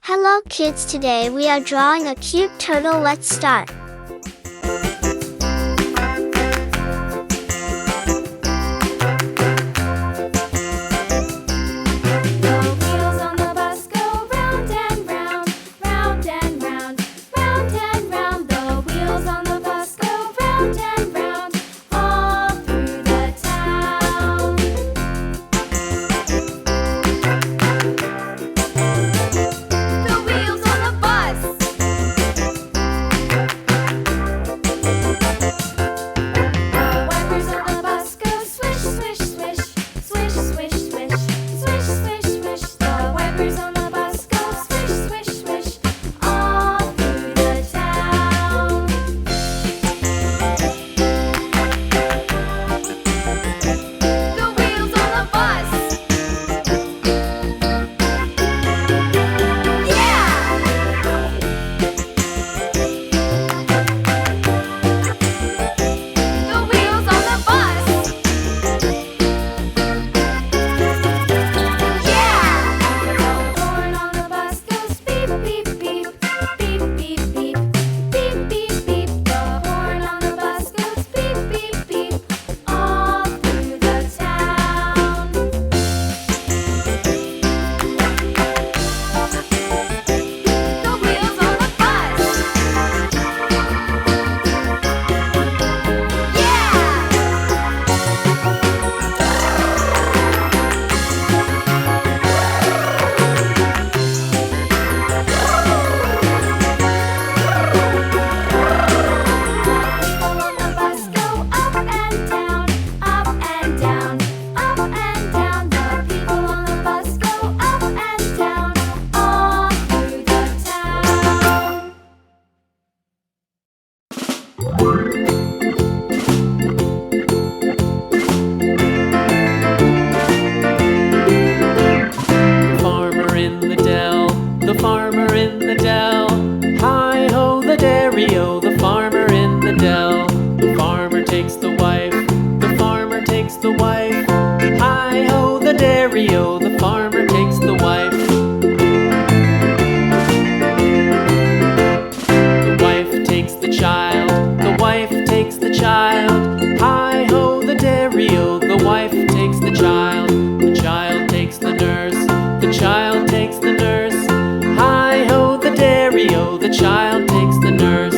Hello kids, today we are drawing a cute turtle. Let's start. The farmer in the dell. Hi-ho, the dairy-o, the farmer in the dell. The farmer takes the wife, the farmer takes the wife. Hi-ho, the dairy-o, the farmer takes the wife. The wife takes the child, the wife takes the child. Hi-ho, the dairy-o, the wife takes the child. The child takes the nurse, the child takes the nurse. Hi-ho, the dairy-o, the child takes the nurse.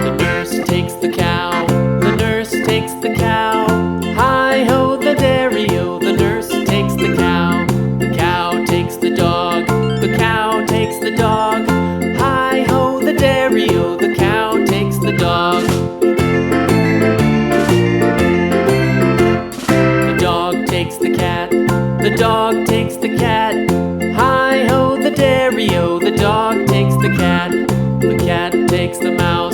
The nurse takes the cow, the nurse takes the cow. Hi-ho, the dairy-o, the nurse takes the cow. The cow takes the dog, the cow takes the dog. Hi-ho, the dairy-o, the cow takes the dog. The dog takes the cat, the dog takes the cat. Hi-ho, the dairy-o, the dog takes the cat. The cat takes the mouse.